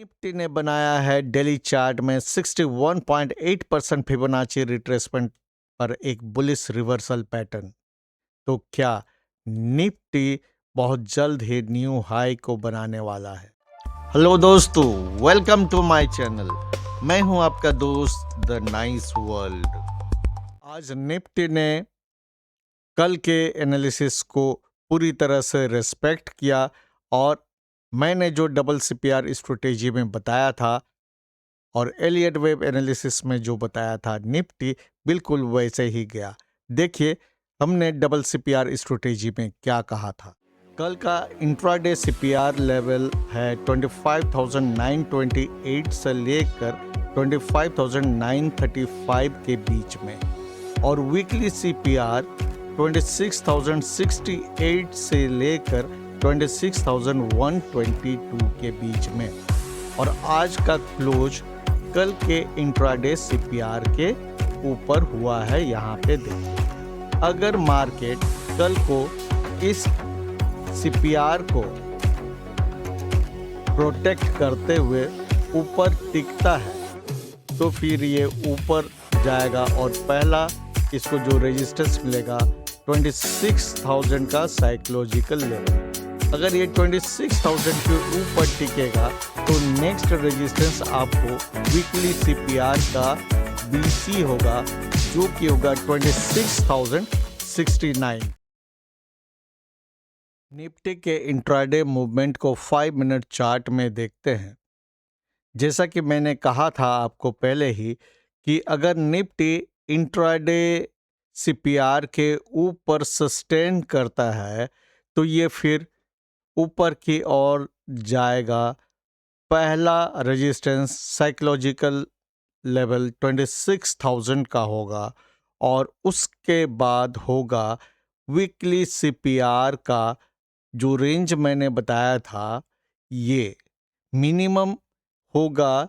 Nifty ने बनाया है डेली चार्ट में 61.8% फिबोनाची रिट्रेसमेंट पर एक बुलिश रिवर्सल पैटर्न। तो क्या निफ्टी बहुत जल्द ही न्यू हाई को बनाने वाला है? हेलो दोस्तों, वेलकम टू माय चैनल। मैं हूं आपका दोस्त द नाइस वर्ल्ड। आज निफ्टी ने कल के एनालिसिस को पूरी तरह से रेस्पेक्ट किया और मैंने जो डबल सीपीआर स्ट्रेटेजी में बताया था और एलियट वेव एनालिसिस में जो बताया था, निफ्टी बिल्कुल वैसे ही गया। देखिए हमने डबल सीपीआर स्ट्रेटेजी में क्या कहा था। कल का इंट्राडे सीपीआर लेवल है 25,928 से लेकर 25,935 के बीच में और वीकली सीपीआर 26,068 से लेकर 26,122 के बीच में और आज का क्लोज कल के इंट्राडे सीपीआर के ऊपर हुआ है। यहाँ पे देखिए, अगर मार्केट कल को इस सीपीआर को प्रोटेक्ट करते हुए ऊपर टिकता है तो फिर ये ऊपर जाएगा और पहला इसको जो रेजिस्टेंस मिलेगा 26,000 का साइकोलॉजिकल लेवल। अगर ये 26,000 के ऊपर टिकेगा तो नेक्स्ट रेजिस्टेंस आपको वीकली सीपीआर का बीसी होगा जो कि होगा 26,069। निफ्टी के इंट्राडे मूवमेंट को 5 मिनट चार्ट में देखते हैं। जैसा कि मैंने कहा था आपको पहले ही कि अगर निफ्टी इंट्राडे सीपीआर के ऊपर सस्टेन करता है तो ये फिर ऊपर की ओर जाएगा। पहला रेजिस्टेंस साइकोलॉजिकल लेवल 26,000 का होगा और उसके बाद होगा वीकली सीपीआर का जो रेंज मैंने बताया था, ये मिनिमम होगा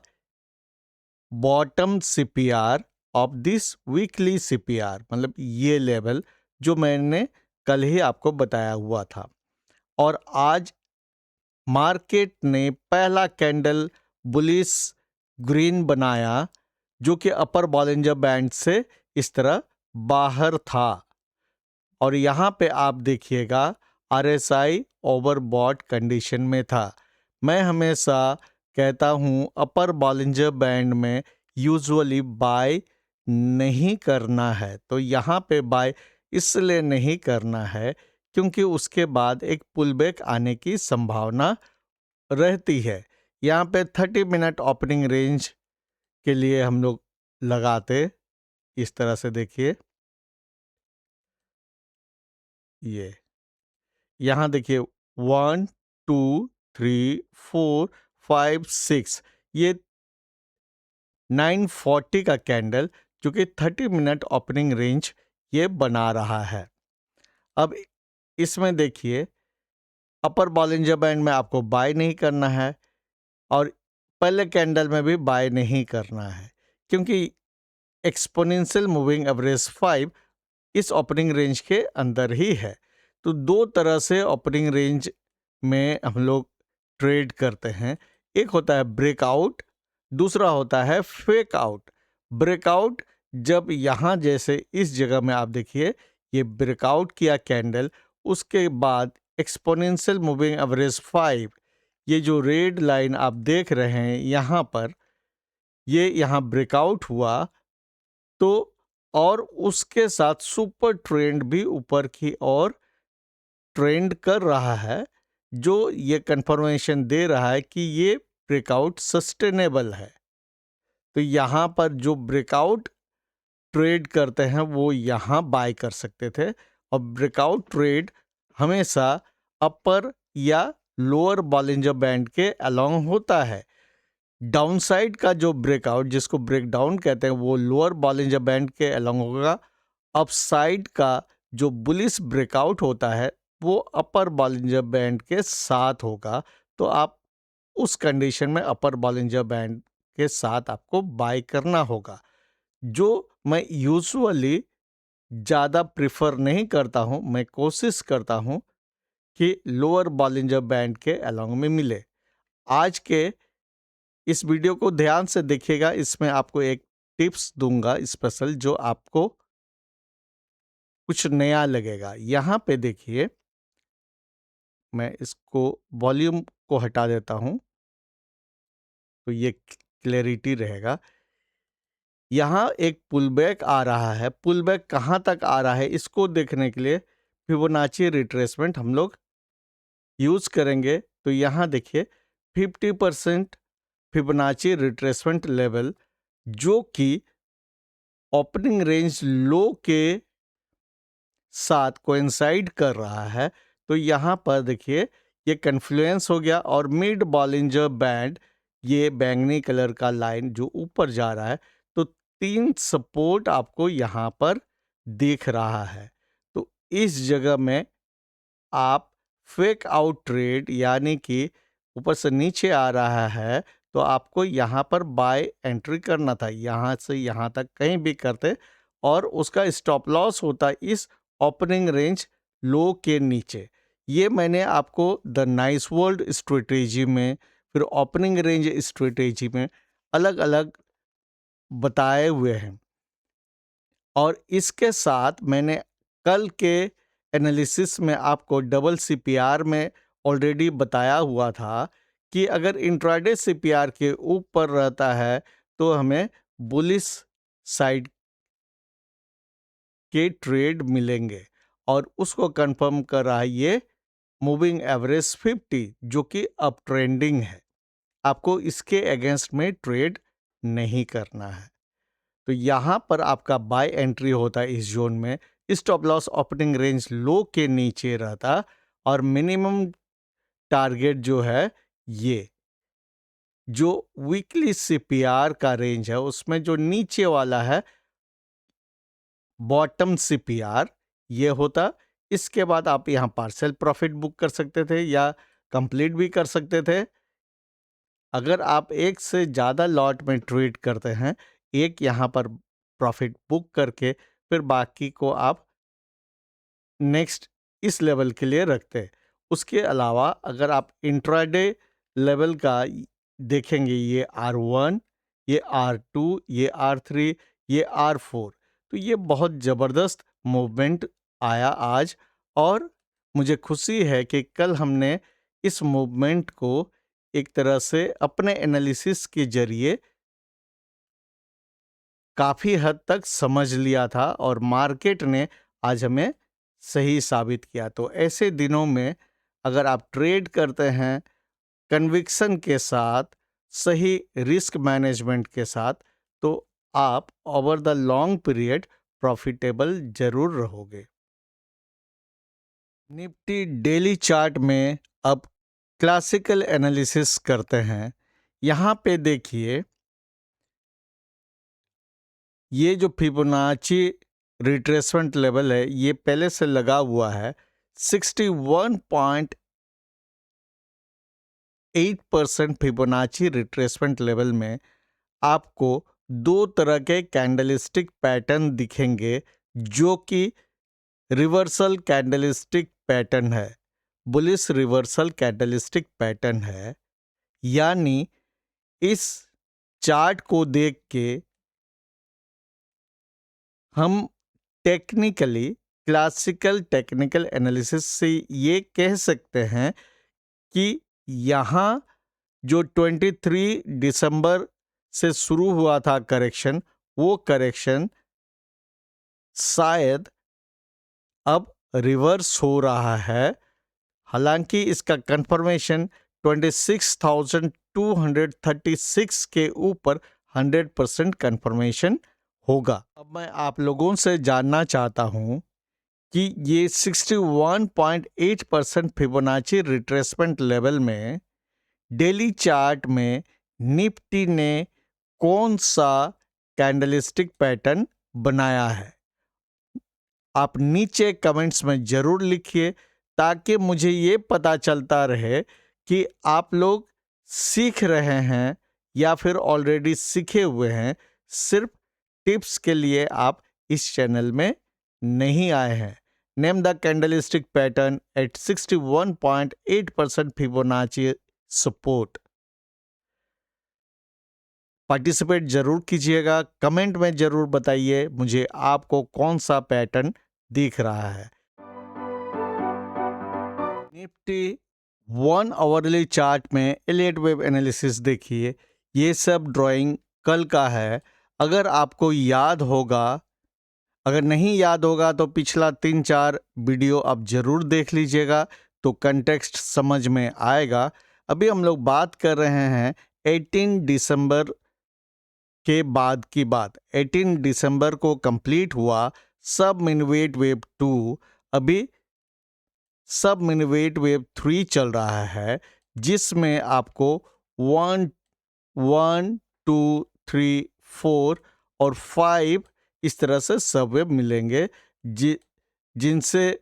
bottom CPR of this weekly CPR, मतलब ये लेवल जो मैंने कल ही आपको बताया हुआ था। और आज मार्केट ने पहला कैंडल बुलिश ग्रीन बनाया जो कि अपर बॉलिंजर बैंड से इस तरह बाहर था और यहाँ पे आप देखिएगा आरएसआई ओवरबॉट कंडीशन में था। मैं हमेशा कहता हूँ अपर बॉलिंजर बैंड में यूजुअली बाय नहीं करना है, तो यहाँ पे बाय इसलिए नहीं करना है क्योंकि उसके बाद एक पुलबैक आने की संभावना रहती है। यहाँ पे 30 मिनट ओपनिंग रेंज के लिए हम लोग लगाते इस तरह से। देखिए ये यहाँ देखिए 1 2 3 4 5 6 ये 940 का कैंडल जो कि 30 मिनट ओपनिंग रेंज ये बना रहा है। अब इसमें देखिए अपर बॉलिंजर बैंड में आपको बाय नहीं करना है और पहले कैंडल में भी बाय नहीं करना है क्योंकि एक्सपोनेंशियल मूविंग एवरेज 5 इस ओपनिंग रेंज के अंदर ही है। तो दो तरह से ओपनिंग रेंज में हम लोग ट्रेड करते हैं, एक होता है ब्रेकआउट, दूसरा होता है फेक आउट। ब्रेकआउट जब यहाँ जैसे इस जगह में आप देखिए ये ब्रेकआउट किया कैंडल, उसके बाद एक्सपोनेंशियल मूविंग एवरेज 5 ये जो रेड लाइन आप देख रहे हैं यहाँ पर, ये यहाँ ब्रेकआउट हुआ तो और उसके साथ सुपर ट्रेंड भी ऊपर की ओर ट्रेंड कर रहा है जो ये कंफर्मेशन दे रहा है कि ये ब्रेकआउट सस्टेनेबल है। तो यहाँ पर जो ब्रेकआउट ट्रेड करते हैं वो यहाँ बाय कर सकते थे और ब्रेकआउट ट्रेड हमेशा अपर या लोअर बॉलिंजर बैंड के अलोंग होता है। डाउनसाइड का जो ब्रेकआउट जिसको ब्रेकडाउन कहते हैं वो लोअर बॉलिंजर बैंड के अलोंग होगा। अपसाइड का जो बुलिश ब्रेकआउट होता है वो अपर बॉलिंजर बैंड के साथ होगा। तो आप उस कंडीशन में अपर बॉलिंजर बैंड के साथ आपको बाय करना होगा, जो मैं यूजुअली ज़्यादा प्रिफर नहीं करता हूँ। मैं कोशिश करता हूँ कि लोअर बॉलिंजर बैंड के अलोंग में मिले। आज के इस वीडियो को ध्यान से देखिएगा, इसमें आपको एक टिप्स दूंगा स्पेशल जो आपको कुछ नया लगेगा। यहाँ पे देखिए, मैं इसको वॉल्यूम को हटा देता हूँ तो ये क्लैरिटी रहेगा। यहाँ एक पुलबैक आ रहा है, पुलबैक कहाँ तक आ रहा है इसको देखने के लिए फिबोनाची रिट्रेसमेंट हम लोग यूज करेंगे। तो यहाँ देखिए 50% फिबोनाची रिट्रेसमेंट लेवल जो कि ओपनिंग रेंज लो के साथ कोइंसाइड कर रहा है। तो यहाँ पर देखिए ये कन्फ्लुएंस हो गया और मिड बॉलिंजर बैंड, ये बैंगनी कलर का लाइन जो ऊपर जा रहा है, तो 3 सपोर्ट आपको यहाँ पर दिख रहा है। तो इस जगह में आप फेक आउट ट्रेड यानी कि ऊपर से नीचे आ रहा है तो आपको यहाँ पर बाय एंट्री करना था, यहाँ से यहाँ तक कहीं भी करते और उसका स्टॉप लॉस होता इस ओपनिंग रेंज लो के नीचे। ये मैंने आपको द नाइस वर्ल्ड स्ट्रेटेजी में, फिर ओपनिंग रेंज स्ट्रेटेजी में अलग अलग बताए हुए हैं। और इसके साथ मैंने कल के एनालिसिस में आपको डबल सीपीआर में ऑलरेडी बताया हुआ था कि अगर इंट्राडे सीपीआर के ऊपर रहता है तो हमें बुलिश साइड के ट्रेड मिलेंगे और उसको कंफर्म कर रहा है ये मूविंग एवरेज 50 जो कि अप ट्रेंडिंग है। आपको इसके अगेंस्ट में ट्रेड नहीं करना है। तो यहाँ पर आपका बाय एंट्री होता है इस जोन में, स्टॉप लॉस ओपनिंग रेंज लो के नीचे रहता और मिनिमम टारगेट जो है ये जो वीकली सीपीआर का रेंज है उसमें जो नीचे वाला है बॉटम सीपीआर ये होता। इसके बाद आप यहाँ पार्शियल प्रॉफिट बुक कर सकते थे या कंप्लीट भी कर सकते थे। अगर आप एक से ज़्यादा लॉट में ट्रेड करते हैं, एक यहाँ पर प्रॉफिट बुक करके फिर बाकी को आप नेक्स्ट इस लेवल के लिए रखते हैं। उसके अलावा अगर आप इंट्राडे लेवल का देखेंगे, ये R1, ये R2, ये R3, ये R4, तो ये बहुत ज़बरदस्त मूवमेंट आया आज और मुझे खुशी है कि कल हमने इस मूवमेंट को एक तरह से अपने एनालिसिस के जरिए काफ़ी हद तक समझ लिया था और मार्केट ने आज हमें सही साबित किया। तो ऐसे दिनों में अगर आप ट्रेड करते हैं कन्विक्शन के साथ, सही रिस्क मैनेजमेंट के साथ, तो आप over the long period profitable जरूर रहोगे। निफ्टी डेली चार्ट में अब क्लासिकल एनालिसिस करते हैं। यहाँ पे देखिए ये जो फिबोनाची रिट्रेसमेंट लेवल है ये पहले से लगा हुआ है 61.8% फिबोनाची रिट्रेसमेंट लेवल में आपको दो तरह के कैंडलस्टिक पैटर्न दिखेंगे जो कि रिवर्सल कैंडलस्टिक पैटर्न है, बुलिश रिवर्सल कैंडलस्टिक पैटर्न है। यानी इस चार्ट को देख के हम टेक्निकली क्लासिकल टेक्निकल एनालिसिस से ये कह सकते हैं कि यहाँ जो 23 दिसंबर से शुरू हुआ था करेक्शन, वो करेक्शन शायद अब रिवर्स हो रहा है। हालांकि इसका कंफर्मेशन 26,236 के ऊपर 100% कंफर्मेशन होगा। अब मैं आप लोगों से जानना चाहता हूं कि ये 61.8% फिबोनाची रिट्रेसमेंट लेवल में डेली चार्ट में निफ्टी ने कौन सा कैंडलस्टिक पैटर्न बनाया है। आप नीचे कमेंट्स में जरूर लिखिए ताकि मुझे ये पता चलता रहे कि आप लोग सीख रहे हैं या फिर ऑलरेडी सीखे हुए हैं। सिर्फ टिप्स के लिए आप इस चैनल में नहीं आए हैं। Name the candlestick pattern at 61.8% Fibonacci support. Participate ज़रूर कीजिएगा, कमेंट में ज़रूर बताइए मुझे आपको कौन सा पैटर्न दिख रहा है। निफ्टी 1 आवरली चार्ट में एलियट वेव एनालिसिस देखिए, ये सब ड्राइंग कल का है। अगर आपको याद होगा, अगर नहीं याद होगा तो पिछला 3-4 वीडियो आप ज़रूर देख लीजिएगा, तो कंटेक्स्ट समझ में आएगा। अभी हम लोग बात कर रहे हैं 18 दिसंबर के बाद की बात। 18 दिसंबर को कंप्लीट हुआ सब मिनिवेट वेव 2, अभी सब मिनिवेट वेव 3 चल रहा है, जिसमें आपको 1 1 2 3 4 और 5 इस तरह से सब वेव मिलेंगे, जिनसे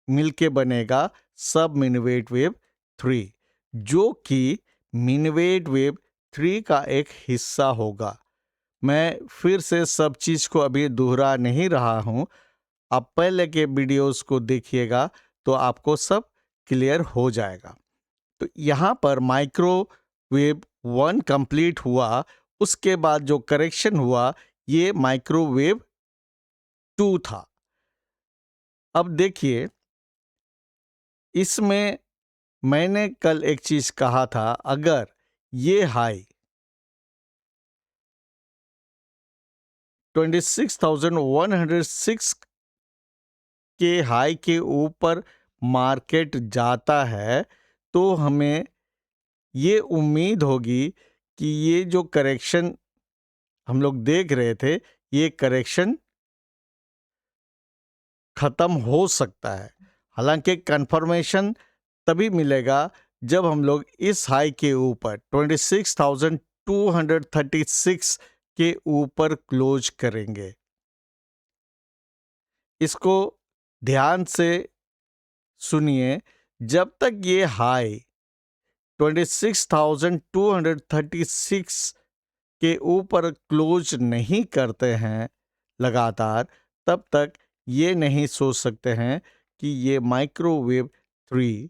मिलके बनेगा सब मिनिवेट वेव 3, जो कि मिनिवेट वेव 3 का एक हिस्सा होगा। मैं फिर से सब चीज़ को अभी दोहरा नहीं रहा हूँ, आप पहले के वीडियोस को देखिएगा तो आपको सब क्लियर हो जाएगा। तो यहाँ पर माइक्रोवेव 1 कंप्लीट हुआ, उसके बाद जो करेक्शन हुआ ये माइक्रोवेव 2 था। अब देखिए, इसमें मैंने कल एक चीज कहा था, अगर ये हाई 26,106 के हाई के ऊपर मार्केट जाता है तो हमें ये उम्मीद होगी कि ये जो करेक्शन हम लोग देख रहे थे, ये करेक्शन खत्म हो सकता है। हालांकि कंफर्मेशन तभी मिलेगा जब हम लोग इस हाई के ऊपर 26,236 के ऊपर क्लोज करेंगे। इसको ध्यान से सुनिए, जब तक ये हाई 26,236 के ऊपर क्लोज नहीं करते हैं लगातार, तब तक ये नहीं सोच सकते हैं कि ये माइक्रोवेव 3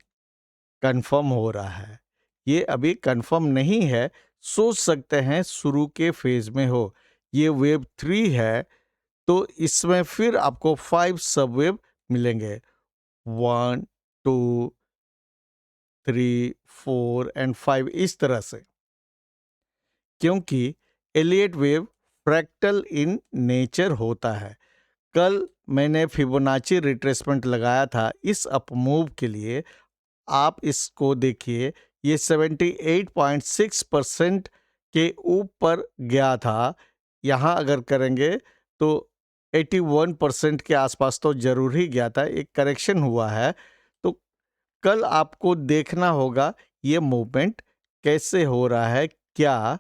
कंफर्म हो रहा है। ये अभी कंफर्म नहीं है, सोच सकते हैं शुरू के फेज में हो। ये वेव 3 है तो इसमें फिर आपको 5 सब वेव मिलेंगे, 1 2 3 4 एंड 5 इस तरह से, क्योंकि Elliott wave fractal in nature होता है। कल मैंने फिबोनाची रिट्रेसमेंट लगाया था इस अपमूव के लिए, आप इसको देखिए, ये 78.6% के ऊपर गया था। यहाँ अगर करेंगे तो 81% के आसपास तो जरूर ही गया था, एक करेक्शन हुआ है। तो कल आपको देखना होगा ये मूवमेंट कैसे हो रहा है, क्या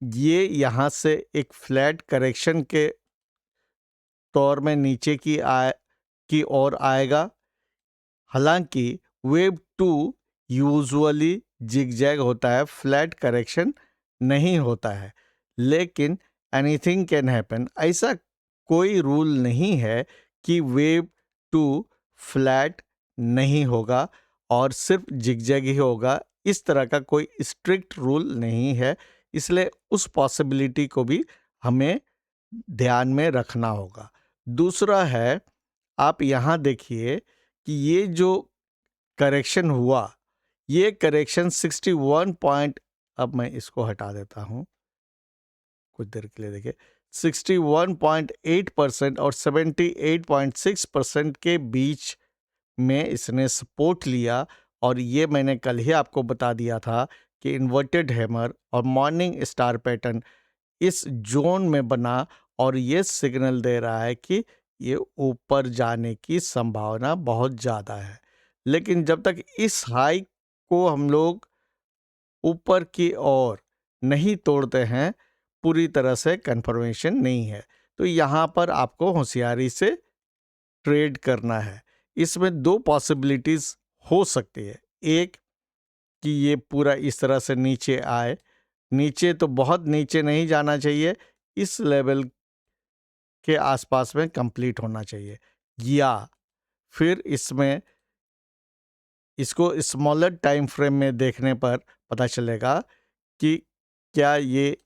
ये यहाँ से एक फ्लैट करेक्शन के तौर में नीचे की ओर आएगा। हालांकि वेव 2 यूजुअली जिगजैग होता है, फ्लैट करेक्शन नहीं होता है, लेकिन एनीथिंग कैन हैपन। ऐसा कोई रूल नहीं है कि वेव 2 फ्लैट नहीं होगा और सिर्फ जिगजैग ही होगा, इस तरह का कोई स्ट्रिक्ट रूल नहीं है, इसलिए उस पॉसिबिलिटी को भी हमें ध्यान में रखना होगा। दूसरा है, आप यहाँ देखिए कि ये जो करेक्शन हुआ, ये करेक्शन 61 पॉइंट, अब मैं इसको हटा देता हूँ कुछ देर के लिए, देखिए 61.8% और 78.6% के बीच में इसने सपोर्ट लिया। और ये मैंने कल ही आपको बता दिया था कि इन्वर्टेड हैमर और मॉर्निंग स्टार पैटर्न इस जोन में बना और ये सिग्नल दे रहा है कि ये ऊपर जाने की संभावना बहुत ज़्यादा है। लेकिन जब तक इस हाई को हम लोग ऊपर की ओर नहीं तोड़ते हैं, पूरी तरह से कंफर्मेशन नहीं है। तो यहाँ पर आपको होशियारी से ट्रेड करना है। इसमें दो पॉसिबिलिटीज हो सकती है, एक कि ये पूरा इस तरह से नीचे आए, नीचे तो बहुत नीचे नहीं जाना चाहिए, इस लेवल के आसपास में कंप्लीट होना चाहिए, या फिर इसको स्मॉलर टाइम फ्रेम में देखने पर पता चलेगा कि क्या ये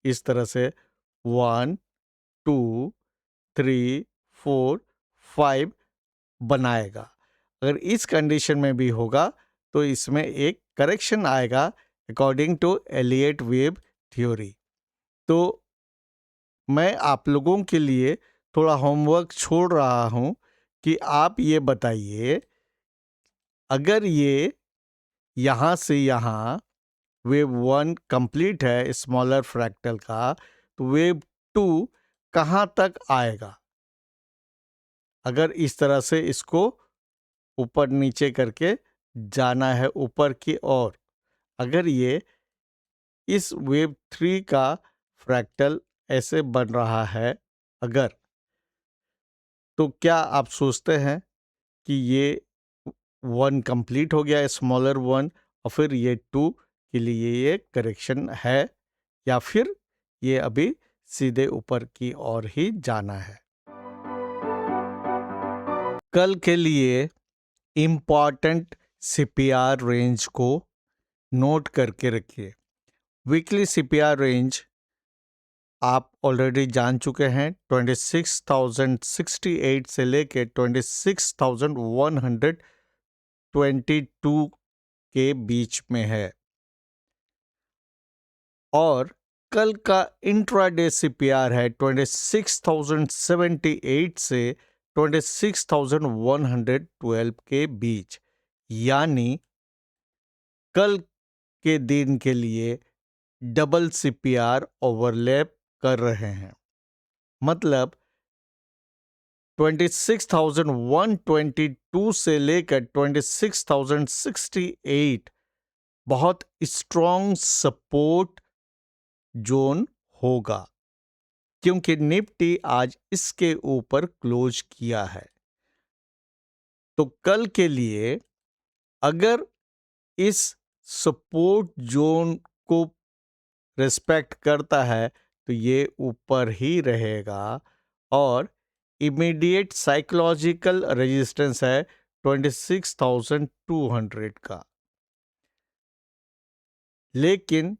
इस तरह से 1 2 3 4 5 बनाएगा। अगर इस कंडीशन में भी होगा तो इसमें एक करेक्शन आएगा according to Elliott wave theory. तो मैं आप लोगों के लिए थोड़ा होमवर्क छोड़ रहा हूँ कि आप ये बताइए, अगर ये यहाँ से यहाँ वेव 1 कंप्लीट है स्मॉलर फ्रैक्टल का, तो वेव 2 कहाँ तक आएगा? अगर इस तरह से इसको ऊपर नीचे करके जाना है ऊपर की ओर, अगर ये इस वेव 3 का फ्रैक्टल ऐसे बन रहा है अगर, तो क्या आप सोचते हैं कि ये 1 कंप्लीट हो गया स्मॉलर 1 और फिर ये 2 के लिए ये करेक्शन है, या फिर ये अभी सीधे ऊपर की ओर ही जाना है? कल के लिए इम्पॉर्टेंट सीपीआर रेंज को नोट करके रखिए। वीकली सीपीआर रेंज आप ऑलरेडी जान चुके हैं, 26,068 से लेके 26,122 के बीच में है। और कल का इंट्राडे सीपीआर है 26,078 से 26,112 के बीच, यानी कल के दिन के लिए डबल सीपीआर ओवरलैप कर रहे हैं। मतलब 26,122 से लेकर 26,068 बहुत स्ट्रॉन्ग सपोर्ट जोन होगा, क्योंकि निफ्टी आज इसके ऊपर क्लोज किया है। तो कल के लिए अगर इस सपोर्ट जोन को रिस्पेक्ट करता है तो ये ऊपर ही रहेगा, और इमीडिएट साइकोलॉजिकल रेजिस्टेंस है 26,200 का। लेकिन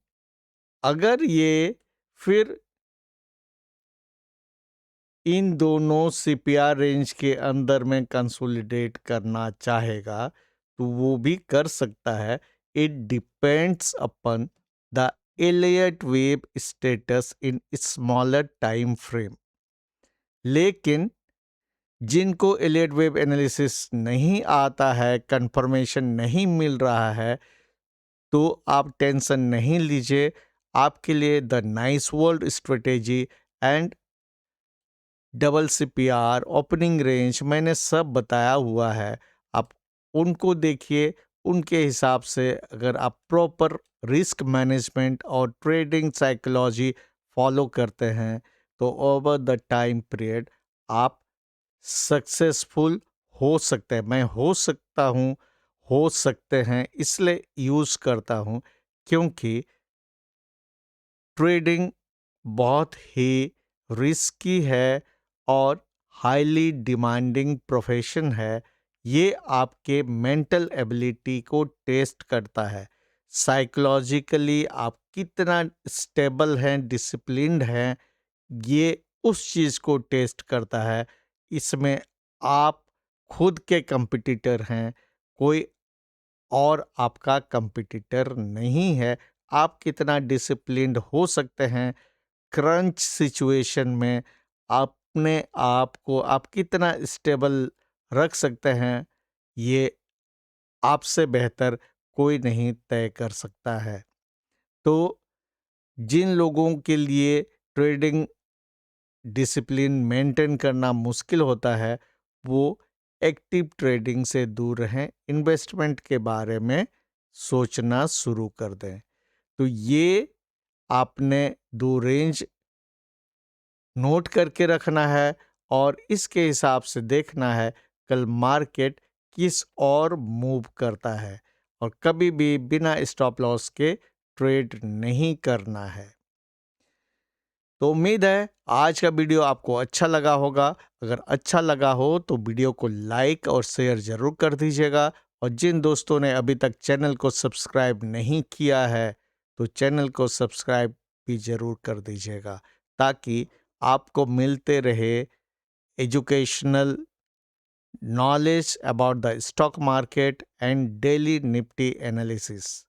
अगर ये फिर इन दोनों सीपीआर रेंज के अंदर में कंसोलिडेट करना चाहेगा तो वो भी कर सकता है। It depends upon the Elliott wave status in smaller time frame. लेकिन जिनको एलियट वेव एनालिसिस नहीं आता है, कंफर्मेशन नहीं मिल रहा है, तो आप टेंशन नहीं लीजिए। आपके लिए the nice world strategy and double CPR opening range मैंने सब बताया हुआ है। आप उनको देखिए, उनके हिसाब से अगर आप प्रॉपर रिस्क मैनेजमेंट और ट्रेडिंग साइकोलॉजी फॉलो करते हैं तो ओवर द टाइम पीरियड आप सक्सेसफुल हो सकते हैं। मैं हो सकते हैं इसलिए यूज़ करता हूँ क्योंकि ट्रेडिंग बहुत ही रिस्की है और हाईली डिमांडिंग प्रोफेशन है। ये आपके मेंटल एबिलिटी को टेस्ट करता है। साइकोलॉजिकली आप कितना स्टेबल हैं, डिसिप्लिन्ड हैं, ये उस चीज़ को टेस्ट करता है। इसमें आप खुद के कंपटीटर हैं, कोई और आपका कंपटीटर नहीं है। आप कितना डिसिप्लिन्ड हो सकते हैं क्रंच सिचुएशन में, अपने आप को आप कितना स्टेबल रख सकते हैं, ये आपसे बेहतर कोई नहीं तय कर सकता है। तो जिन लोगों के लिए ट्रेडिंग डिसिप्लिन मेंटेन करना मुश्किल होता है, वो एक्टिव ट्रेडिंग से दूर रहें, इन्वेस्टमेंट के बारे में सोचना शुरू कर दें। तो ये आपने दो रेंज नोट करके रखना है और इसके हिसाब से देखना है कल मार्केट किस और मूव करता है, और कभी भी बिना स्टॉप लॉस के ट्रेड नहीं करना है। तो उम्मीद है आज का वीडियो आपको अच्छा लगा होगा। अगर अच्छा लगा हो तो वीडियो को लाइक और शेयर ज़रूर कर दीजिएगा, और जिन दोस्तों ने अभी तक चैनल को सब्सक्राइब नहीं किया है तो चैनल को सब्सक्राइब भी ज़रूर कर दीजिएगा, ताकि आपको मिलते रहे educational knowledge about the stock market and daily Nifty analysis.